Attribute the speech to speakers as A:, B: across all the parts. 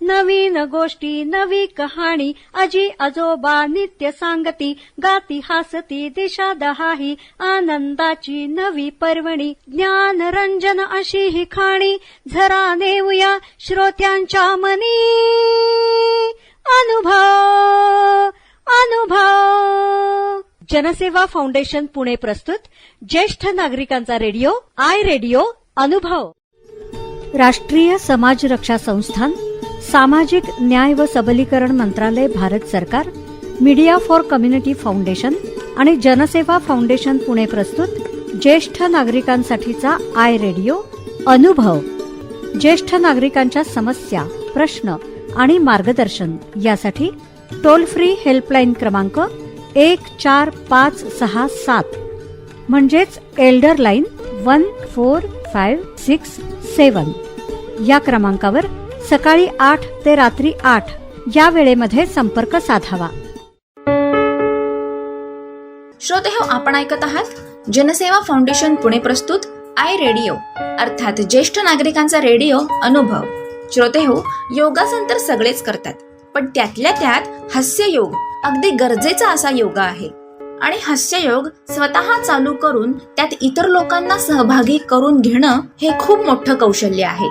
A: नवीन गोष्टी नवी कहाणी आजी आजोबा नित्य सांगती गाती हसती दिशा दहाही आनंदाची नवी पर्वणी ज्ञान रंजन अशी ही खाणी झरा नेऊया श्रोत्यांच्या मनी अनुभव अनुभव। जनसेवा फाउंडेशन पुणे प्रस्तुत ज्येष्ठ नागरिकांचा रेडिओ आय रेडिओ अनुभव। राष्ट्रीय समाज रक्षा संस्थान, सामाजिक न्याय व सबलीकरण मंत्रालय, भारत सरकार, मीडिया फॉर कम्युनिटी फाउंडेशन आणि जनसेवा फाउंडेशन पुणे प्रस्तुत ज्येष्ठ नागरिकांसाठीचा आय रेडिओ अनुभव। ज्येष्ठ नागरिकांच्या समस्या, प्रश्न आणि मार्गदर्शन यासाठी टोल फ्री हेल्पलाईन क्रमांक 14567 म्हणजेच एल्डर लाईन 14567 या क्रमांकावर सकाळी 8 ते रात्री 8 या वेळेमध्ये संपर्क साधावा।
B: श्रोतेहो, आपण ऐकत आहात जनसेवा फाउंडेशन पुणे प्रस्तुत आय रेडिओ अर्थात ज्येष्ठ नागरिकांचा रेडिओ अनुभव। श्रोतेहो, योगासन तर सगळेच करतात, पण त्यातल्या त्यात हास्ययोग अगदी गरजेचा असा योगा आहे। आणि हास्ययोग स्वतः चालू करून त्यात इतर लोकांना सहभागी करून घेणं हे खूप मोठं कौशल्य आहे।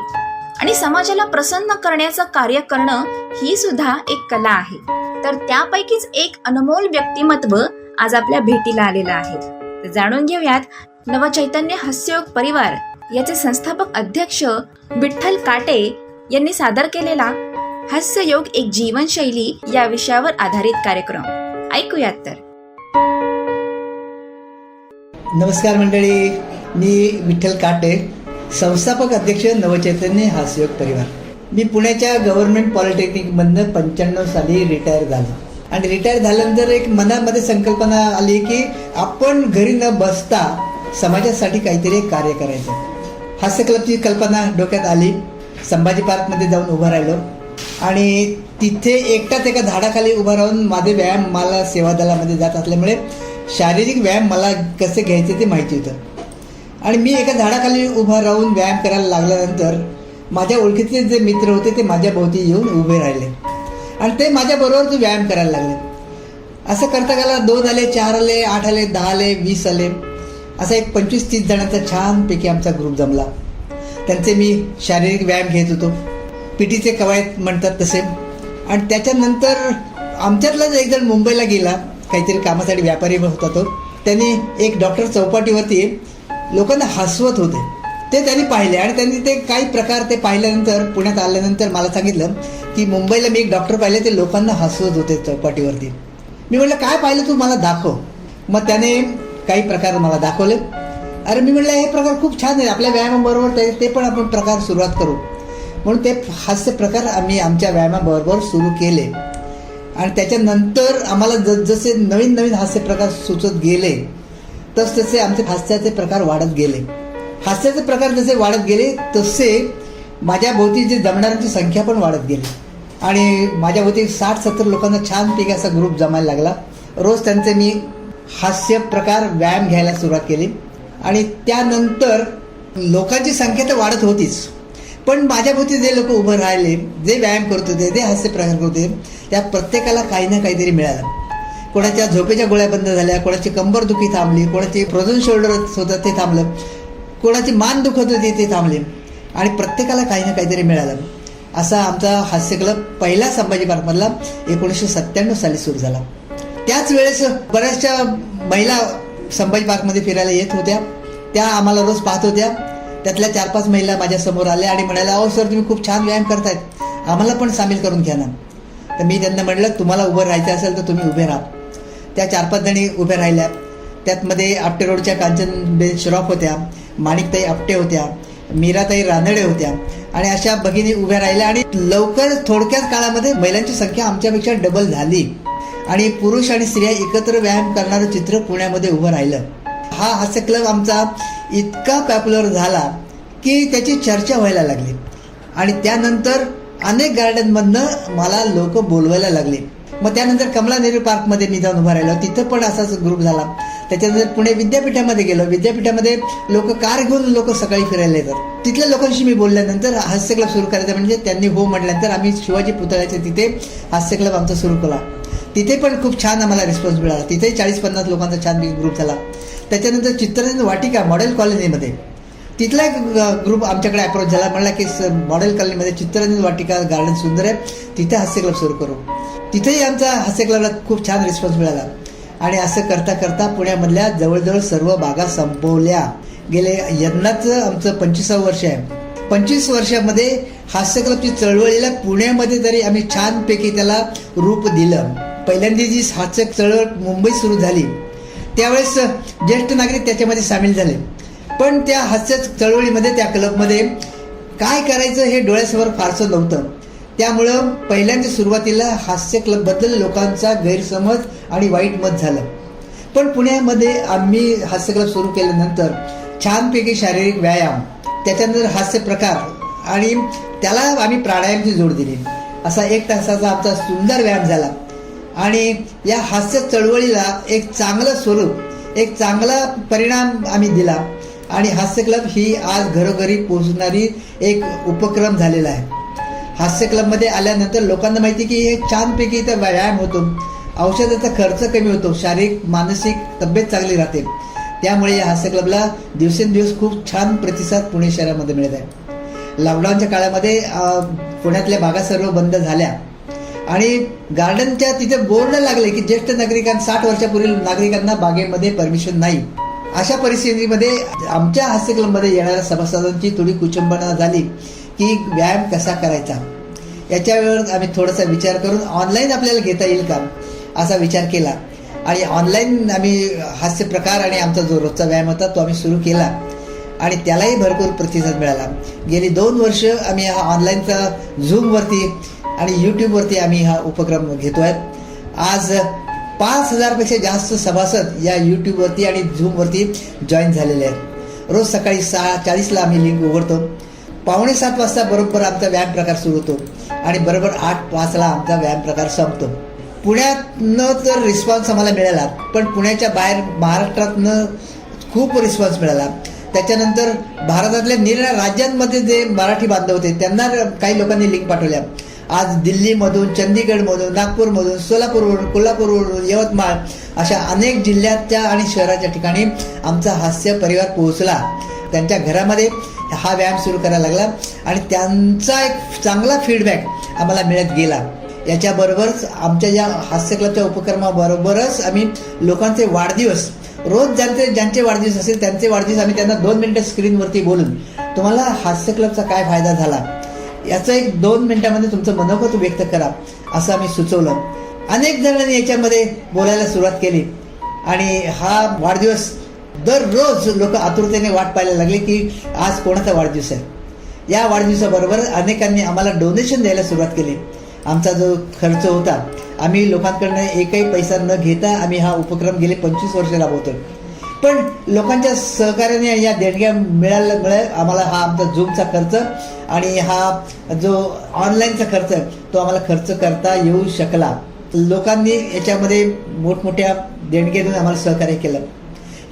B: आणि समाजाला प्रसन्न करण्याचं कार्य करणं ही सुद्धा एक कला आहे। तर त्यापैकीच एक अनमोल व्यक्तिमत्व आज आपल्या भेटीला आलेलं आहे। तर जाणून घेऊयात नवचैतन्य हास्ययोग परिवार याचे संस्थापक अध्यक्ष विठ्ठल काटे यांनी सादर केलेला हास्ययोग एक जीवनशैली या विषयावर आधारित कार्यक्रम ऐकूयात तर।
C: नमस्कार मंडळी, मी विठ्ठल काटे, संस्थापक अध्यक्ष नवचैतन्य हास्ययोग परिवार। मी पुण्याच्या गव्हर्नमेंट पॉलिटेक्निकमधनं 95 साली रिटायर झालो आणि रिटायर झाल्यानंतर एक मनामध्ये संकल्पना आली की आपण घरी न बसता समाजासाठी काहीतरी कार्य करायचं। हास्य क्लबची कल्पना डोक्यात आली। संभाजी पार्कमध्ये जाऊन उभं राहिलो आणि तिथे एकटाच एका झाडाखाली उभं राहून माझे व्यायाम, मला सेवा दलामध्ये जात असल्यामुळे शारीरिक व्यायाम मला कसे घ्यायचे ते माहिती होतं। आणि मी एका झाडाखाली उभा राहून व्यायाम करायला लागल्यानंतर माझ्या ओळखीचे जे मित्र होते ते माझ्या भोवती येऊन उभे राहिले आणि ते माझ्याबरोबर ते व्यायाम करायला लागले। असं करता गेला 2 आले, 4 आले, 8 आले, 10 आले, 20 आले, असा एक 25-30 जणांचा छानपैकी आमचा ग्रुप जमला। त्यांचे मी शारीरिक व्यायाम घेत होतो, पीटीचे कवायत म्हणतात तसे। आणि त्याच्यानंतर आमच्यातलाच एक जण मुंबईला गेला, काहीतरी कामासाठी व्यापारी होता तो। त्यांनी एक डॉक्टर चौपाटीवरती लोकांना हसवत होते ते त्यांनी पाहिले आणि त्यांनी ते काही प्रकार ते पाहिल्यानंतर पुण्यात आल्यानंतर मला सांगितलं की मुंबईला मी एक डॉक्टर पाहिले, ते लोकांना हसवत होते चौपाटीवरती। मी म्हटलं काय पाहिलं तू, मला दाखव। मग त्याने काही प्रकार मला दाखवले। अरे मी म्हटलं हे प्रकार खूप छान आहे, आपल्या व्यायामाबरोबर ते पण आपण प्रकार सुरुवात करू। म्हणून ते हास्य प्रकार आम्ही आमच्या व्यायामाबरोबर सुरू केले आणि त्याच्यानंतर आम्हाला जसे नवीन नवीन हास्य प्रकार सुचत गेले तसे आमचे हास्याचे प्रकार वाढत गेले। हास्याचे प्रकार जसे वाढत गेले तसे माझ्या भोवती जे जमणाऱ्यांची संख्या पण वाढत गेली आणि माझ्या भोवती 60-70 लोकांना छानपैकी असा ग्रुप जमायला लागला। रोज त्यांचे मी हास्य प्रकार व्यायाम घ्यायला सुरुवात केली आणि त्यानंतर लोकांची संख्या तर वाढत होतीच, पण माझ्या भोवती जे लोक उभं राहिले, जे व्यायाम करत होते, जे हास्य प्रकार करत होते, त्या प्रत्येकाला काही ना काहीतरी मिळालं। कोणाच्या झोपेच्या गोळ्या बंद झाल्या, कोणाची कंबरदुखी थांबली, कोणाची फ्रोझन शोल्डर होतं ते थांबलं, कोणाची मान दुखत होती ते थांबले आणि प्रत्येकाला काही ना काहीतरी मिळालं। असा आमचा हास्य क्लब पहिला संभाजी पार्कमधला 1997 साली सुरू झाला। त्याच वेळेस बऱ्याचशा महिला संभाजी पार्कमध्ये फिरायला येत होत्या, त्या आम्हाला रोज पाहत होत्या। त्यातल्या 4-5 महिला माझ्या समोर आल्या आणि म्हणाल्या, अहो सर तुम्ही खूप छान व्यायाम करतायत, आम्हाला पण सामील करून घ्या ना। तर मी त्यांना म्हटलं तुम्हाला उभं राहायचं असेल तर तुम्ही उभे राहा। त्या 4-5 जणी उभ्या राहिल्या। त्यातमध्ये आपटे रोडच्या कांचनबेन श्रॉफ होत्या, माणिकताई आपटे होत्या, मीराताई रानडे होत्या आणि अशा भगिनी उभ्या राहिल्या आणि लवकर थोडक्याच काळामध्ये महिलांची संख्या आमच्यापेक्षा डबल झाली आणि पुरुष आणि स्त्रिया एकत्र व्यायाम करणारं चित्र पुण्यामध्ये उभं राहिलं। हा हास्य क्लब आमचा इतका पॉप्युलर झाला की त्याची चर्चा व्हायला लागली आणि त्यानंतर अनेक गार्डनमधनं मला लोक बोलवायला लागले। मग त्यानंतर कमला नेहरू पार्कमध्ये मी जाऊन उभा राहिलो, तिथं पण असाच ग्रुप झाला। त्याच्यानंतर पुणे विद्यापीठामध्ये गेलो. विद्यापीठामध्ये लोक कार घेऊन लोक सकाळी फिरायला येतात. तिथल्या लोकांशी मी बोलल्यानंतर हास्य क्लब सुरू करायचा म्हणजे त्यांनी हो म्हटल्यानंतर आम्ही शिवाजी पुतळ्याच्या तिथे हास्य क्लब आमचा सुरू केला. तिथे पण खूप छान आम्हाला रिस्पॉन्स मिळाला. तिथेही 40-50 लोकांचा छान ग्रुप झाला. त्याच्यानंतर चित्ररंजन वाटिका मॉडेल कॉलनीमध्ये तिथला एक ग्रुप आमच्याकडे अप्रोच झाला. म्हणला की मॉडेल कॉलनीमध्ये चित्ररंजन वाटिका गार्डन सुंदर आहे, तिथे हास्य क्लब सुरू करू. तिथेही आमचा हास्य क्लबला खूप छान रिस्पॉन्स मिळाला. आणि असं करता करता पुण्यामधल्या जवळजवळ सर्व बागा संपवल्या. गेले यंदाचं आमचं 25वं वर्ष आहे. 25 वर्षामध्ये हास्य क्लबची चळवळीला पुण्यामध्ये तरी आम्ही छानपैकी त्याला रूप दिलं. पहिल्यांदा जी हास्य चळवळ मुंबईत सुरू झाली त्यावेळेस ज्येष्ठ नागरिक त्याच्यामध्ये सामील झाले. पण त्या हास्य चळवळीमध्ये त्या क्लबमध्ये काय करायचं हे डोळ्यासमोर फारसं नव्हतं. त्यामुळं पहिल्यांदा सुरुवातीला हास्य क्लबबद्दल लोकांचा गैरसमज आणि वाईट मत झालं. पण पुण्यामध्ये आम्ही हास्य क्लब सुरू केल्यानंतर छानपैकी शारीरिक व्यायाम, त्याच्यानंतर हास्य प्रकार आणि त्याला आम्ही प्राणायामची जोड दिली. असा 1 तासाचा आमचा सुंदर व्यायाम झाला. आणि या हास्य चळवळीला एक चांगलं स्वरूप, एक चांगला परिणाम आम्ही दिला. आणि हास्य क्लब ही आज घरोघरी पोहोचणारी एक उपक्रम झालेला आहे. हास्य क्लबमध्ये आल्यानंतर लोकांना माहिती की हे छानपैकी इथं व्यायाम होतो, औषधाचा खर्च कमी होतो, शारीरिक मानसिक तब्येत चांगली राहते. त्यामुळे या हास्य क्लबला दिवसेंदिवस खूप छान प्रतिसाद पुणे शहरामध्ये मिळत आहे. लॉकडाऊनच्या काळामध्ये पुण्यातल्या बागा सर्व बंद झाल्या आणि गार्डनच्या तिथे बोर्ड लागले की ज्येष्ठ नागरिकांना 60 वर्षापूर्वील नागरिकांना बागेमध्ये परमिशन नाही. अशा परिस्थितीमध्ये आमच्या हास्य क्लबमध्ये येणाऱ्या सभासदांची थोडी कुचंबना झाली की व्यायाम कसा करायचा. याच्यावर आम्ही थोडासा विचार करून ऑनलाईन आपल्याला घेता येईल का असा विचार केला. आणि ऑनलाईन आम्ही हास्य प्रकार आणि आमचा जो रोजचा व्यायाम होता तो आम्ही सुरू केला आणि त्यालाही भरपूर प्रतिसाद मिळाला. गेली 2 वर्ष आम्ही हा ऑनलाईनचा झूमवरती आणि यूट्यूबवरती आम्ही हा उपक्रम घेतो आहे. आज 5,000पेक्षा जास्त सभासद या यूट्यूबवरती आणि झूमवरती जॉईन झालेले आहेत. रोज सकाळी 6:40ला आम्ही लिंक उघडतो. 6:45 वाजता बरोबर आमचा व्यायाम प्रकार सुरू होतो आणि बरोबर 8:05ला आमचा व्यायाम प्रकार संपतो. पुण्यातनं तर रिस्पॉन्स आम्हाला मिळाला, पण पुण्याच्या बाहेर महाराष्ट्रातनं खूप रिस्पॉन्स मिळाला. त्याच्यानंतर भारतातल्या निरनिराळ्या राज्यांमध्ये जे मराठी बांधव होते त्यांना काही लोकांनी लिंक पाठवल्या. आज दिल्लीमधून, चंदीगडमधून, नागपूरमधून, सोलापूरवरून, कोल्हापूरवरून, यवतमाळ अशा अनेक जिल्ह्याच्या आणि शहराच्या ठिकाणी आमचा हास्य परिवार पोहोचला. त्यांच्या घरामध्ये हा व्यायाम सुरू करायला लागला आणि त्यांचा एक चांगला फीडबॅक आम्हाला मिळत गेला. याच्याबरोबरच आमच्या या हास्य क्लबच्या उपक्रमाबरोबरच आम्ही लोकांचे वाढदिवस, रोज ज्यांचे वाढदिवस असेल त्यांचे वाढदिवस आम्ही त्यांना 2 मिनिटं स्क्रीनवरती बोलून तुम्हाला हास्य क्लबचा काय फायदा झाला याचं एक 2 मिनिटांमध्ये तुमचं मनोगत व्यक्त करा असं आम्ही सुचवलं. अनेक जणांनी याच्यामध्ये बोलायला सुरुवात केली आणि हा वाढदिवस दररोज लोक आतुरतेने वाट पाहायला लागले की आज कोणाचा वाढदिवस आहे. या वाढदिवसाबरोबर अनेकांनी आम्हाला डोनेशन द्यायला सुरुवात केली. आमचा जो खर्च होता आम्ही लोकांकडनं एकही पैसा न घेता आम्ही हा उपक्रम गेले 25 वर्ष राबवतो. पण लोकांच्या सहकार्याने या देणग्या मिळाल्यामुळे आम्हाला हा आमचा झूमचा खर्च आणि हा जो ऑनलाईनचा खर्च तो आम्हाला खर्च करता येऊ शकला. लोकांनी याच्यामध्ये मोठमोठ्या देणग्या देऊन आम्हाला सहकार्य केलं.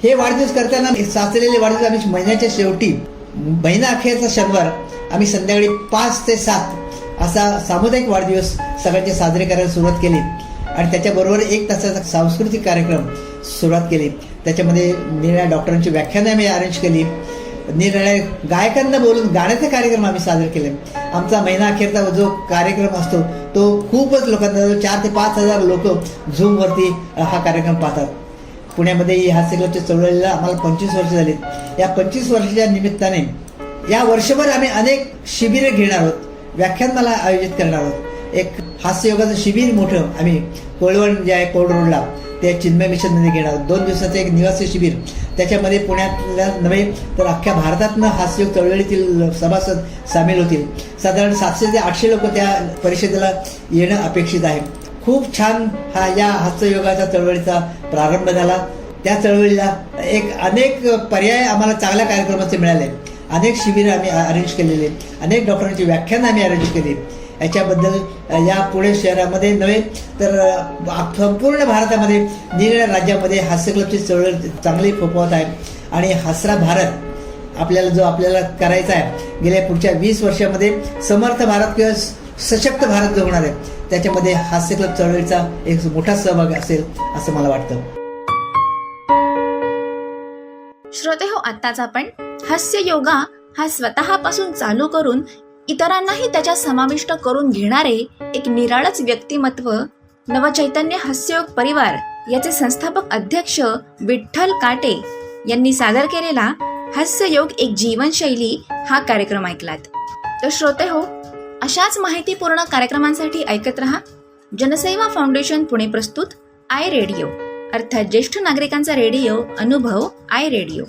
C: हे वाढदिवस करताना साचलेले वाढदिवस आम्ही महिन्याच्या शेवटी, महिना अखेरचा शनिवार आम्ही संध्याकाळी 5 ते 7 असा सामुदायिक वाढदिवस सगळ्यांचे साजरे करायला सुरुवात केली आणि त्याच्याबरोबर 1 तासाचा सांस्कृतिक कार्यक्रम सुरुवात केली. त्याच्यामध्ये निरनिराळ्या डॉक्टरांची व्याख्याने आम्ही अरेंज केली, निरनिराळ्या गायकांना बोलून गाण्याचे कार्यक्रम आम्ही साजरे केले. आमचा महिना अखेरचा जो कार्यक्रम असतो तो खूपच लोकांना 4,000 ते 5,000 लोक झूमवरती हा कार्यक्रम पाहतात. पुण्यामध्ये ही हास्य क्लबच्या चळवळीला आम्हाला 25 वर्ष झाली. या 25 वर्षाच्या निमित्ताने या वर्षभर आम्ही अनेक शिबिरे घेणार आहोत, व्याख्यानमाला आयोजित करणार आहोत. एक हास्य योगाचं शिबिर मोठं आम्ही कोळवण जे आहे कोल्ड रोडला ते चिन्मय मिशनमध्ये घेणार आहोत. 2 दिवसाचं एक निवासी शिबिर. त्याच्यामध्ये पुण्यातल्या नव्हे तर अख्ख्या भारतातनं हास्ययोग चळवळीतील सभासद सामील होतील. साधारण 700 ते 800 लोक त्या परिषदेला येणं अपेक्षित आहे. खूप छान या हास्ययोगाच्या चळवळीचा प्रारंभ झाला. त्या चळवळीला अनेक पर्याय आम्हाला चांगल्या कार्यक्रमाचे मिळाले. अनेक शिबिरं आम्ही अरेंज केलेले, अनेक डॉक्टरांची व्याख्यानं आम्ही अरेंज केली. याच्याबद्दल या पुणे शहरामध्ये नव्हे तर संपूर्ण भारतामध्ये निरनिराळ्या राज्यामध्ये हास्य क्लबची चळवळ चांगली फोफावत आहे. आणि हसरा भारत आपल्याला करायचा आहे, गेल्या पुढच्या 20 वर्षामध्ये समर्थ भारत किंवा सशक्त भारत जो होणार आहे त्याच्यामध्ये हास्य क्लब चळवळीचा एक मोठा सहभाग असेल असं मला वाटतं.
B: श्रोते हो, आत्ताच आपण हास्य योगा हा स्वतःपासून चालू करून इतरांनाही त्याच्यात समाविष्ट करून घेणारे एक निराळच व्यक्तिमत्व नवचैतन्य हास्ययोग परिवार याचे संस्थापक अध्यक्ष विठ्ठल काटे यांनी सादर केलेला हास्ययोग एक जीवनशैली हा कार्यक्रम ऐकलात. तर श्रोते हो, अशाच माहितीपूर्ण कार्यक्रमांसाठी ऐकत रहा जनसेवा फाउंडेशन पुणे प्रस्तुत आय रेडिओ, अर्थात ज्येष्ठ नागरिकांचा रेडिओ अनुभव आय रेडिओ.